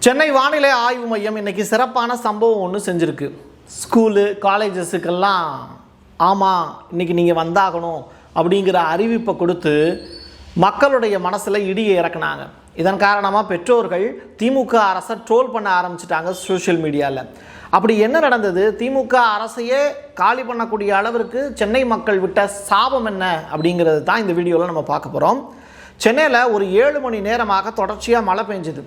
சென்னை வானிலை ஆய்வு மையம் இன்னைக்கு சிறப்பான சம்பவம் ஒன்று செஞ்சுருக்கு. ஸ்கூலு காலேஜஸுக்கெல்லாம் ஆமாம் இன்னைக்கு நீங்கள் வந்தாகணும் அப்படிங்கிற அறிவிப்பை கொடுத்து மக்களுடைய மனசில் இடியை இறக்குனாங்க. இதன் காரணமாக பெற்றோர்கள் திமுக அரசை ட்ரோல் பண்ண ஆரம்பிச்சிட்டாங்க சோஷியல் மீடியாவில். அப்படி என்ன நடந்தது? திமுக அரசையே காலி பண்ணக்கூடிய அளவிற்கு சென்னை மக்கள் விட்ட சாபம் என்ன அப்படிங்கிறது தான் இந்த வீடியோவில் நம்ம பார்க்க போகிறோம். சென்னையில் ஒரு 7 மணி நேரமாக தொடர்ச்சியாக மழை பெஞ்சுது.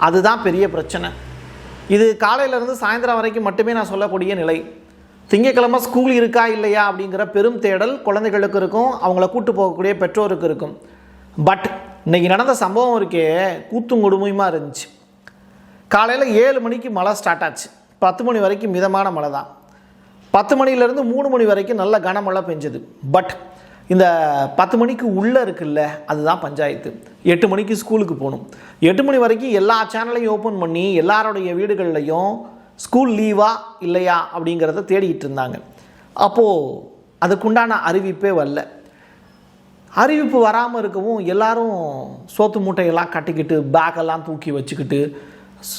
அதுதான் பெரிய பிரச்சனை. இது காலையிலேருந்து சாயந்தரம் வரைக்கும் மட்டுமே நான் சொல்லக்கூடிய நிலை. திங்கட்கிழமை ஸ்கூல் இருக்கா இல்லையா அப்படிங்கிற பெரும் தேடல் குழந்தைகளுக்கு இருக்கும், அவங்கள கூட்டு போகக்கூடிய பெற்றோருக்கு இருக்கும். பட் இன்றைக்கி நடந்த சம்பவம் இருக்கே கூத்தும் கொடுமையுமாக இருந்துச்சு. காலையில் 7 மணிக்கு மழை ஸ்டார்ட் ஆச்சு. 10 மணி வரைக்கும் மிதமான மழை தான். 10 மணிலேருந்து 3 மணி வரைக்கும் நல்ல கனமழை பெஞ்சுது. பட் இந்த 10 மணிக்கு உள்ளே இருக்குல்ல, அதுதான் பஞ்சாயத்து. 8 மணிக்கு ஸ்கூலுக்கு போகணும். 8 மணி வரைக்கும் எல்லா சேனலையும் ஓப்பன் பண்ணி எல்லாருடைய வீடுகள்லையும் ஸ்கூல் லீவா இல்லையா அப்படிங்கிறத தேடிக்கிட்டு இருந்தாங்க. அப்போது அதுக்குண்டான அறிவிப்பே வரல. அறிவிப்பு வராமல் இருக்கவும் எல்லாரும் சோத்து மூட்டையெல்லாம் கட்டிக்கிட்டு பேக்கெல்லாம் தூக்கி வச்சுக்கிட்டு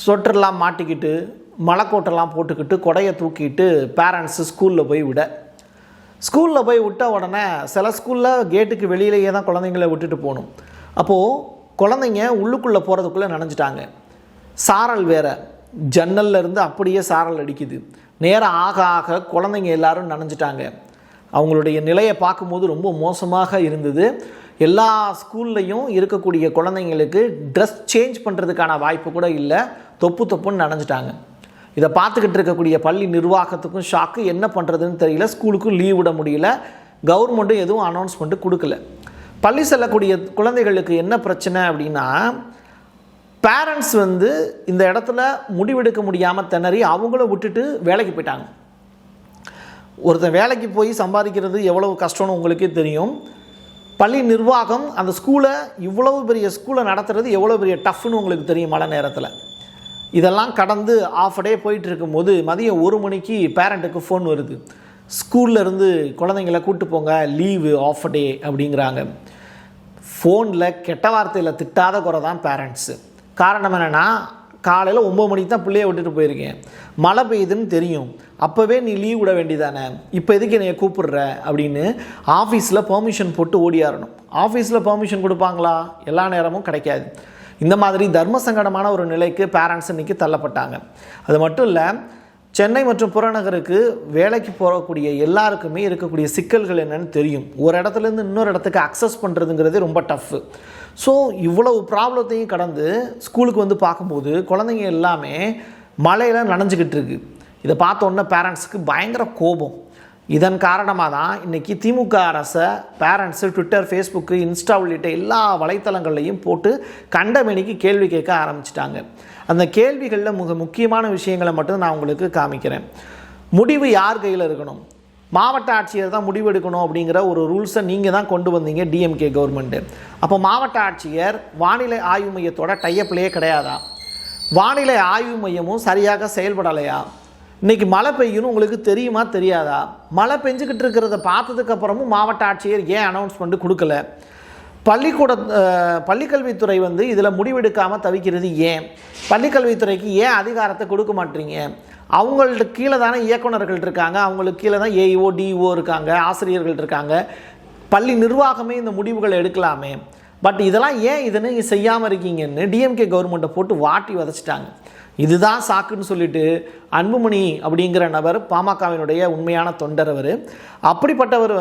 சொட்டரெல்லாம் மாட்டிக்கிட்டு மலைக்கோட்டெல்லாம் போட்டுக்கிட்டு கொடையை தூக்கிட்டு பேரண்ட்ஸு ஸ்கூலில் போய் விட்ட உடனே சில ஸ்கூலில் கேட்டுக்கு வெளியிலேயே தான் குழந்தைங்கள விட்டுட்டு போகணும். அப்போது குழந்தைங்க உள்ளுக்குள்ளே போகிறதுக்குள்ளே நனைஞ்சிட்டாங்க. சாரல் வேறு, ஜன்னல்லேருந்து அப்படியே சாரல் அடிக்குது. நேரம் ஆக ஆக குழந்தைங்க எல்லாரும் நனைஞ்சிட்டாங்க. அவங்களுடைய நிலையை பார்க்கும்போது ரொம்ப மோசமாக இருந்தது. எல்லா ஸ்கூல்லையும் இருக்கக்கூடிய குழந்தைங்களுக்கு ட்ரெஸ் சேஞ்ச் பண்ணுறதுக்கான வாய்ப்பு கூட இல்லை. தொப்புன்னு நனைஞ்சிட்டாங்க. இதை பார்த்துக்கிட்டு இருக்கக்கூடிய பள்ளி நிர்வாகத்துக்கும் ஷாக்கு. என்ன பண்ணுறதுன்னு தெரியல. ஸ்கூலுக்கும் லீவ் விட முடியல. கவர்மெண்ட்டும் எதுவும் அனௌன்ஸ்மெண்ட்டு கொடுக்கல. பள்ளி செல்லக்கூடிய குழந்தைகளுக்கு என்ன பிரச்சனை அப்படின்னா, பேரண்ட்ஸ் இந்த இடத்துல முடிவெடுக்க முடியாமல் திணறி அவங்கள விட்டுட்டு வேலைக்கு போயிட்டாங்க. ஒருத்தன் வேலைக்கு போய் சம்பாதிக்கிறது எவ்வளவு கஷ்டம்னு உங்களுக்கே தெரியும். பள்ளி நிர்வாகம் அந்த ஸ்கூலை இவ்வளவு பெரிய ஸ்கூலை நடத்துறது எவ்வளோ பெரிய டஃப்னு உங்களுக்கு தெரியும். மழை நேரத்தில் இதெல்லாம் கடந்து ஆஃப் டே போயிட்டு இருக்கும்போது மதியம் 1 மணிக்கு பேரண்ட்டுக்கு ஃபோன் வருது. ஸ்கூலில் இருந்து குழந்தைங்கள கூப்பிட்டு போங்க, லீவு ஆஃப் டே அப்படிங்கிறாங்க. ஃபோனில் கெட்ட வார்த்தையில் திட்டாத குறை தான் பேரண்ட்ஸு. காரணம் என்னென்னா, காலையில் 9 மணிக்கு தான் பிள்ளைய விட்டுட்டு போயிருக்கேன், மழை பெய்யுதுன்னு தெரியும், அப்போவே நீ லீவ் விட வேண்டியதானே, இப்போ எதுக்கு என்னைய கூப்பிடுற அப்படின்னு ஆஃபீஸில் பெர்மிஷன் போட்டு ஓடியாரணும். ஆஃபீஸில் பெர்மிஷன் கொடுப்பாங்களா? எல்லா நேரமும் கிடைக்காது. இந்த மாதிரி தர்ம சங்கடமான ஒரு நிலைக்கு பேரண்ட்ஸ் இன்றைக்கி தள்ளப்பட்டாங்க. அது மட்டும் இல்லை, சென்னை மற்றும் புறநகருக்கு வேலைக்கு போகக்கூடிய எல்லாருக்குமே இருக்கக்கூடிய சிக்கல்கள் என்னென்னு தெரியும். ஒரு இடத்துலேருந்து இன்னொரு இடத்துக்கு அக்சஸ் பண்ணுறதுங்கிறது ரொம்ப டஃப்பு. ஸோ இவ்வளவு ப்ராப்ளத்தையும் கடந்து ஸ்கூலுக்கு பார்க்கும்போது குழந்தைங்க எல்லாமே மழையில் நனைஞ்சிக்கிட்டு இருக்கு. இதை பார்த்தோன்னே பேரண்ட்ஸுக்கு பயங்கர கோபம். இதன் காரணமாக தான் இன்றைக்கி திமுக அரசை பேரண்ட்ஸு ட்விட்டர், ஃபேஸ்புக்கு, இன்ஸ்டா உள்ளிட்ட எல்லா வலைத்தளங்கள்லையும் போட்டு கண்டமேனிக்கு கேள்வி கேட்க ஆரம்பிச்சிட்டாங்க. அந்த கேள்விகளில் முக்கியமான விஷயங்களை மட்டும் நான் உங்களுக்கு காமிக்கிறேன். முடிவு யார் கையில் இருக்கணும்? மாவட்ட ஆட்சியர் தான் முடிவு எடுக்கணும் அப்படிங்கிற ஒரு ரூல்ஸை நீங்கள் தான் கொண்டு வந்தீங்க, டிஎம்கே கவர்மெண்ட்டு. அப்போ மாவட்ட ஆட்சியர் வானிலை ஆய்வு மையத்தோட டையப்லேயே கிடையாதா? வானிலை ஆய்வு மையமும் சரியாக செயல்படலையா? இன்றைக்கி மழை பெய்யணும் உங்களுக்கு தெரியுமா தெரியாதா? மழை பெஞ்சுக்கிட்டு இருக்கிறத பார்த்ததுக்கப்புறமும் மாவட்ட ஆட்சியர் ஏன் அனௌன்ஸ்மெண்ட்டு கொடுக்கல? பள்ளிக்கல்வித்துறை இதில் முடிவெடுக்காமல் தவிக்கிறது ஏன்? பள்ளிக்கல்வித்துறைக்கு ஏன் அதிகாரத்தை கொடுக்க மாட்டீங்க? அவங்கள்ட்ட கீழே தானே இயக்குநர்கள் இருக்காங்க, அவங்களுக்கு கீழே தான் ஏஇஓ, டிஇஓ இருக்காங்க, ஆசிரியர்கள் இருக்காங்க. பள்ளி நிர்வாகமே இந்த முடிவுகளை எடுக்கலாமே. பட் இதெல்லாம் ஏன் இதனை செய்யாமல் இருக்கீங்கன்னு டிஎம்கே கவர்மெண்ட்டை போட்டு வாட்டி வதச்சிட்டாங்க. இதுதான் சாக்குன்னு சொல்லிட்டு அன்புமணி அப்படிங்கிற நபர் பாமகவினுடைய உண்மையான தொண்டர். அப்படிப்பட்டவர்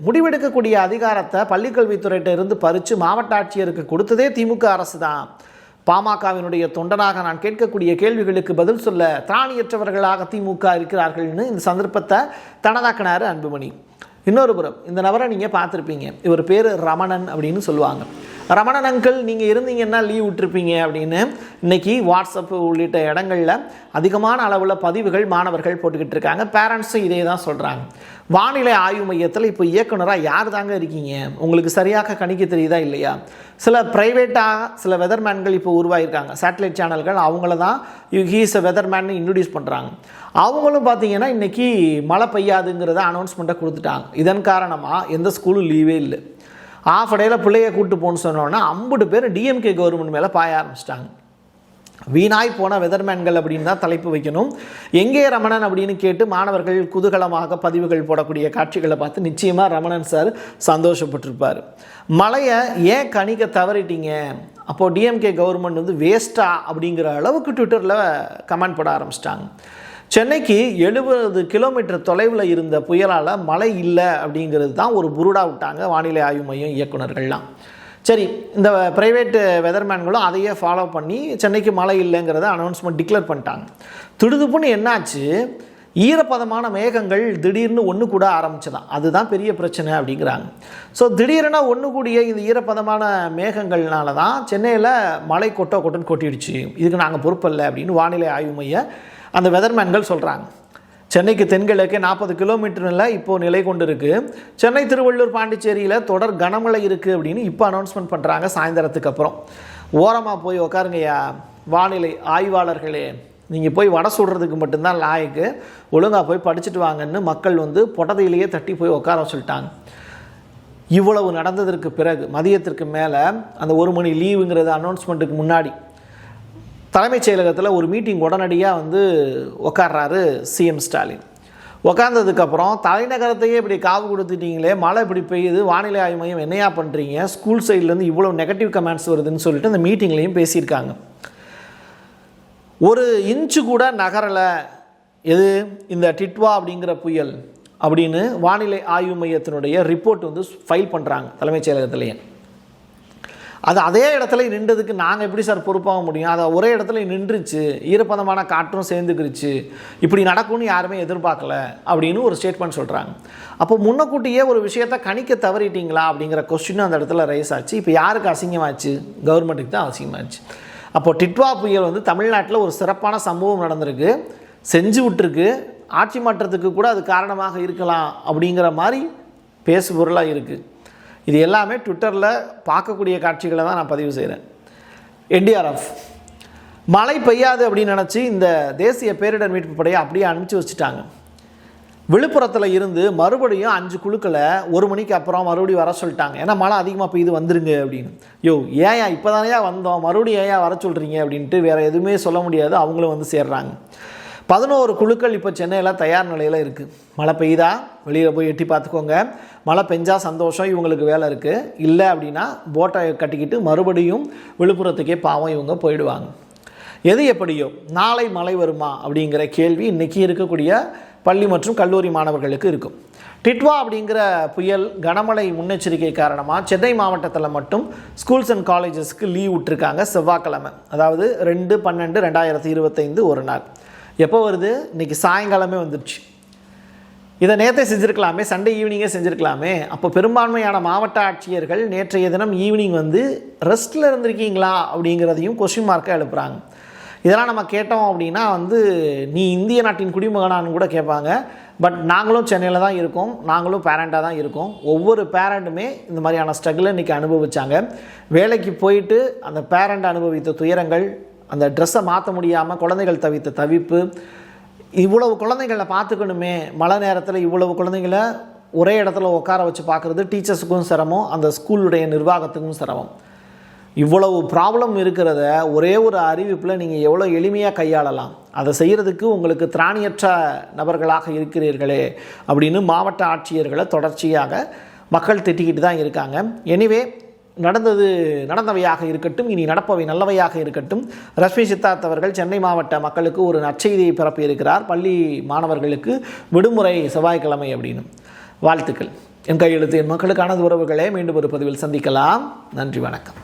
முடிவெடுக்கக்கூடிய அதிகாரத்தை பள்ளிக்கல்வித்துறையிட்ட இருந்து பறித்து மாவட்ட ஆட்சியருக்கு கொடுத்ததே திமுக அரசு தான். பாமகவினுடைய தொண்டனாக நான் கேட்கக்கூடிய கேள்விகளுக்கு பதில் சொல்ல திராணியற்றவர்களாக திமுக இருக்கிறார்கள்னு இந்த சந்தர்ப்பத்தை தனதாக்கினார் அன்புமணி. இன்னொரு புறம் இந்த நபரை நீங்கள் பார்த்துருப்பீங்க. இவர் பேர் ரமணன் அப்படின்னு சொல்லுவாங்க. ரமணன் அங்கிள் நீங்கள் இருந்தீங்கன்னா லீவ் விட்டுருப்பீங்க அப்படின்னு இன்றைக்கி வாட்ஸ்அப் உள்ளிட்ட இடங்களில் அதிகமான அளவில் பதிவுகள் மாணவர்கள் போட்டுக்கிட்டு இருக்காங்க. பேரண்ட்ஸும் இதே தான் சொல்கிறாங்க. வானிலை ஆய்வு மையத்தில் இப்போ இயக்குனராக யார் தாங்க இருக்கீங்க? உங்களுக்கு சரியாக கணிக்க தெரியுதா இல்லையா? சில ப்ரைவேட்டாக சில வெதர்மேன்கள் இப்போ உருவாகியிருக்காங்க. சேட்டலைட் சேனல்கள் அவங்கள தான் ஹீஸ் அ வெதர்மேன் இன்ட்ரடியூஸ் பண்ணுறாங்க. அவங்களும் பார்த்தீங்கன்னா இன்றைக்கி மழை பெய்யாதுங்கிறத அனௌன்ஸ்மெண்ட்டை கொடுத்துட்டாங்க. இதன் காரணமாக எந்த ஸ்கூலும் லீவே இல்லை. ஆஃப் டேயில் பிள்ளைய கூப்பிட்டு போகணுன்னு சொன்னோன்னா 50 பேர் டிஎம்கே கவர்மெண்ட் மேலே பாய ஆரம்பிச்சிட்டாங்க. வீணாய் போன வெதர்மேன்கள் அப்படின்னு தான் தலைப்பு வைக்கணும். எங்கே ரமணன் அப்படின்னு கேட்டு மாணவர்கள் குதூகலமாக பதிவுகள் போடக்கூடிய காட்சிகளை பார்த்து நிச்சயமாக ரமணன் சார் சந்தோஷப்பட்டிருப்பார். மழையை ஏன் கணிக்க தவறிட்டீங்க, அப்போது டிஎம்கே கவர்மெண்ட் வந்து வேஸ்ட்டா அப்படிங்கிற அளவுக்கு ட்விட்டரில் கமெண்ட் போட ஆரம்பிச்சிட்டாங்க. சென்னைக்கு 70 கிலோமீட்டர் தொலைவில் இருந்த புயலால் மழை இல்லை அப்படிங்கிறது தான் ஒரு புருடா விட்டாங்க வானிலை ஆய்வு மையம் இயக்குநர்கள்லாம். சரி, இந்த ப்ரைவேட்டு வெதர்மேன்களும் அதையே ஃபாலோ பண்ணி சென்னைக்கு மழை இல்லைங்கிறத அனௌன்ஸ்மெண்ட் டிக்ளேர் பண்ணிட்டாங்க. திடுதுப்புன்னு என்னாச்சு, ஈரப்பதமான மேகங்கள் திடீர்னு ஒன்று கூட ஆரம்பிச்சதான், அதுதான் பெரிய பிரச்சனை அப்படிங்கிறாங்க. ஸோ திடீர்னு ஒன்று கூடிய இந்த ஈரப்பதமான மேகங்கள்னால தான் சென்னையில் மழை கொட்டுன்னு கொட்டிடுச்சு, இதுக்கு நாங்கள் பொறுப்பில்லை அப்படின்னு வானிலை ஆய்வு மைய அந்த வெதர்மேன்கள் சொல்கிறாங்க. சென்னைக்கு தென்கிழக்கே 40 கிலோமீட்டரில் இப்போது நிலை கொண்டு இருக்குது. சென்னை, திருவள்ளூர், பாண்டிச்சேரியில் தொடர் கனமழை இருக்குது அப்படின்னு இப்போ அனௌன்ஸ்மெண்ட் பண்ணுறாங்க. சாயந்தரத்துக்கு அப்புறம் ஓரமாக போய் உக்காருங்கய்யா வானிலை ஆய்வாளர்களே, நீங்கள் போய் வடை சுடுறதுக்கு மட்டும்தான் லாய்க்கு, ஒழுங்காக போய் படிச்சுட்டு வாங்கன்னு மக்கள் வந்து பொட்டதையிலேயே தட்டி போய் உட்கார சொல்லிட்டாங்க. இவ்வளவு நடந்ததற்கு பிறகு மதியத்திற்கு மேலே அந்த 1 மணி லீவுங்கிறது அனௌன்ஸ்மெண்ட்டுக்கு முன்னாடி தலைமைச் செயலகத்தில் ஒரு மீட்டிங் உடனடியாக வந்து உட்கார்றாரு சிஎம் ஸ்டாலின். உட்கார்ந்ததுக்கப்புறம் தலைநகரத்தையே இப்படி காவு கொடுத்துட்டீங்களே, மழை இப்படி பெய்யுது, வானிலை ஆய்வு மையம் என்னையா பண்ணுறீங்க, ஸ்கூல் சைட்லேருந்து இவ்வளோ நெகட்டிவ் கமெண்ட்ஸ் வருதுன்னு சொல்லிட்டு அந்த மீட்டிங்லேயும் பேசியிருக்காங்க. ஒரு இன்ச்சு கூட நகரலை எது இந்த டிட்வா அப்படிங்கிற புயல் அப்படின்னு வானிலை ஆய்வு மையத்தினுடைய ரிப்போர்ட் வந்து ஃபைல் பண்ணுறாங்க தலைமைச் செயலகத்திலேயே. அது அதே இடத்துல நின்றதுக்கு நாங்கள் எப்படி சார் பொறுப்பாக முடியும், அதை ஒரே இடத்துல நின்றுச்சு, ஈரப்பதமான காற்றும் சேர்ந்துக்கிருச்சு, இப்படி நடக்கும்னு யாருமே எதிர்பார்க்கல அப்படின்னு ஒரு ஸ்டேட்மெண்ட் சொல்கிறாங்க. அப்போ முன்னக்கூட்டியே ஒரு விஷயத்தை கணிக்க தவறிட்டீங்களா அப்படிங்கிற கொஸ்டின் அந்த இடத்துல ரைஸ் ஆச்சு. இப்போ யாருக்கு அசிங்கமாச்சு, கவர்மெண்ட்டுக்கு தான் அசிங்கமாச்சு. அப்போது டிட்வா புயல் வந்து தமிழ்நாட்டில் ஒரு சிறப்பான சம்பவம் நடந்திருக்கு, செஞ்சு விட்டுருக்கு, ஆட்சி மாற்றத்துக்கு கூட அது காரணமாக இருக்கலாம் அப்படிங்கிற மாதிரி பேசு பொருளாக இருக்குது. இது எல்லாமே ட்விட்டரில் பார்க்கக்கூடிய காட்சிகளை தான் நான் பதிவு செய்கிறேன். என்டிஆர்எஃப் மழை பெய்யாது அப்படின்னு நினச்சி இந்த தேசிய பேரிடர் மீட்பு படையை அப்படியே அனுப்பிச்சி வச்சுட்டாங்க. விழுப்புரத்தில் இருந்து மறுபடியும் 5 குழுக்களை 1 மணிக்கு அப்புறம் மறுபடியும் வர சொல்லிட்டாங்க. ஏன்னா மழை அதிகமாக பெய்து வந்துருங்க அப்படின்னு. ஏன் இப்போ தானே வந்தோம், மறுபடியும் ஏன் வர சொல்கிறீங்க அப்படின்ட்டு வேறு எதுவுமே சொல்ல முடியாது, அவங்களும் வந்து சேர்றாங்க. 11 குழுக்கள் இப்போ சென்னையில் தயார் நிலையில் இருக்குது. மழை பெய்தா வெளியில் போய் எட்டி பார்த்துக்கோங்க, மழை பெஞ்சால் சந்தோஷம், இவங்களுக்கு வேலை இருக்குது, இல்லை அப்படின்னா போட்டை கட்டிக்கிட்டு மறுபடியும் விழுப்புரத்துக்கே பாவம் இவங்க போயிடுவாங்க. எது எப்படியோ நாளை மழை வருமா அப்படிங்கிற கேள்வி இன்றைக்கி இருக்கக்கூடிய பள்ளி மற்றும் கல்லூரி மாணவர்களுக்கு இருக்கும். டிட்வா அப்படிங்கிற புயல் கனமழை முன்னெச்சரிக்கை காரணமாக சென்னை மாவட்டத்தில் மட்டும் ஸ்கூல்ஸ் அண்ட் காலேஜஸ்க்கு லீவ் விட்டுருக்காங்க. செவ்வாய்க்கிழமை, அதாவது 2/12/2025 ஒரு நாள். எப்போ வருது, இன்றைக்கி சாயங்காலமே வந்துடுச்சு. இதை நேற்றே செஞ்சுருக்கலாமே, சண்டே ஈவினிங்கே செஞ்சுருக்கலாமே. அப்போ பெரும்பான்மையான மாவட்ட ஆட்சியர்கள் நேற்றைய தினம் ஈவினிங் வந்து ரெஸ்ட்டில் இருந்திருக்கீங்களா அப்படிங்கிறதையும் கொஸ்டின் மார்க்காக எழுப்புறாங்க. இதெல்லாம் நம்ம கேட்டோம் அப்படின்னா வந்து நீ இந்திய நாட்டின் குடிமகனான்னு கூட கேட்பாங்க. பட் நாங்களும் சென்னையில் தான் இருக்கோம், நாங்களும் பேரண்ட்டாக தான் இருக்கோம். ஒவ்வொரு பேரண்ட்டுமே இந்த மாதிரியான ஸ்ட்ரகிளை இன்றைக்கி அனுபவித்தாங்க. வேலைக்கு போயிட்டு அந்த பேரண்ட் அனுபவித்த துயரங்கள், அந்த ட்ரெஸ்ஸை மாற்ற முடியாமல் குழந்தைகள் தவித்த தவிப்பு, இவ்வளவு குழந்தைகளை பார்த்துக்கணுமே, மழை நேரத்தில் இவ்வளவு குழந்தைங்களை ஒரே இடத்துல உட்கார வச்சு பார்க்குறது டீச்சர்ஸுக்கும் சிரமம், அந்த ஸ்கூலுடைய நிர்வாகத்துக்கும் சிரமம். இவ்வளவு ப்ராப்ளம் இருக்கிறத ஒரே ஒரு அறிவிப்பில் நீங்கள் எவ்வளோ எளிமையாக கையாளலாம், அதை செய்கிறதுக்கு உங்களுக்கு திராணியற்ற நபர்களாக இருக்கிறீர்களே அப்படின்னு மாவட்ட ஆட்சியர்களை தொடர்ச்சியாக மக்கள் திட்டிக்கிட்டு தான் இருக்காங்க. எனிவே நடந்தவையாக இருக்கட்டும், இனி நடப்பவை நல்லவையாக இருக்கட்டும். ரஷ்மி சித்தார்த் அவர்கள் சென்னை மாவட்ட மக்களுக்கு ஒரு நற்செய்தியை பரப்பியிருக்கிறார். பள்ளி மாணவர்களுக்கு விடுமுறை செவ்வாய்க்கிழமை அப்படின்னு. வாழ்த்துக்கள். என் கையெழுத்து என் மக்களுக்கான உறவுகளே. மீண்டும் ஒரு பதிவில் சந்திக்கலாம். நன்றி, வணக்கம்.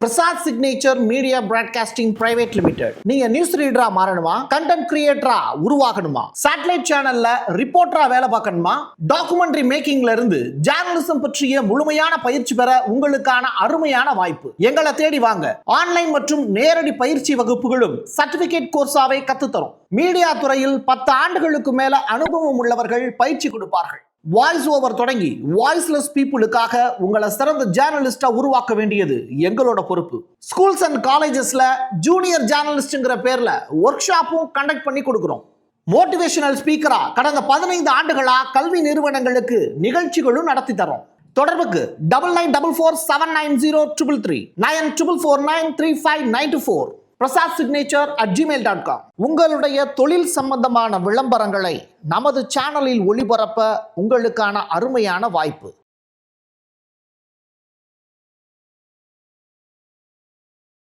Prasad signature media broadcasting private limited. நீங்க நியூஸ் ரீடரா மாறணுமா, கண்டென்ட் கிரியேட்டரா உருவாகணுமா, சேட்டலைட் சேனல்ல ரிப்போர்ட்டரா வேலை பார்க்கணுமா, டாக்குமெண்ட்ரி மேக்கிங்ல இருந்து ஜேர்னலிசம் பற்றிய முழுமையான பயிற்சி பெற உங்களுக்கான அருமையான வாய்ப்பு. எங்களை தேடி வாங்க. ஆன்லைன் மற்றும் நேரடி பயிற்சி வகுப்புகளும் சர்டிபிகேட் கோர்ஸாவே கத்துத்தரும். மீடியா துறையில் 10 ஆண்டுகளுக்கு மேல அனுபவம் உள்ளவர்கள் பயிற்சி கொடுப்பார்கள். வாய்ஸ் ஓவர் தொடங்கி வாய்ஸ்லெஸ் பீப்புளுக்காக உங்களை சிறந்த ஜேர்னலிஸ்டா உருவாக்க வேண்டியது எங்களோட பொறுப்பு. ஸ்கூல்ஸ் அண்ட் காலேஜஸ்ல ஜூனியர் ஜேர்னலிஸ்ட்ங்கிற பேர்ல ஒர்க் ஷாப்பும் கண்டக்ட் பண்ணி கொடுக்கிறோம். மோட்டிவேஷனல் ஸ்பீக்கரா கடந்த 15 ஆண்டுகளா கல்வி நிறுவனங்களுக்கு நிகழ்ச்சிகளும் நடத்தி தரோம். தொடர்புக்கு 9944790333 94493592 prasadsignature@gmail.com. உங்களுடைய தொழில் சம்பந்தமான விளம்பரங்களை நமது சேனலில் ஒளிபரப்ப உங்களுக்கான அருமையான வாய்ப்பு.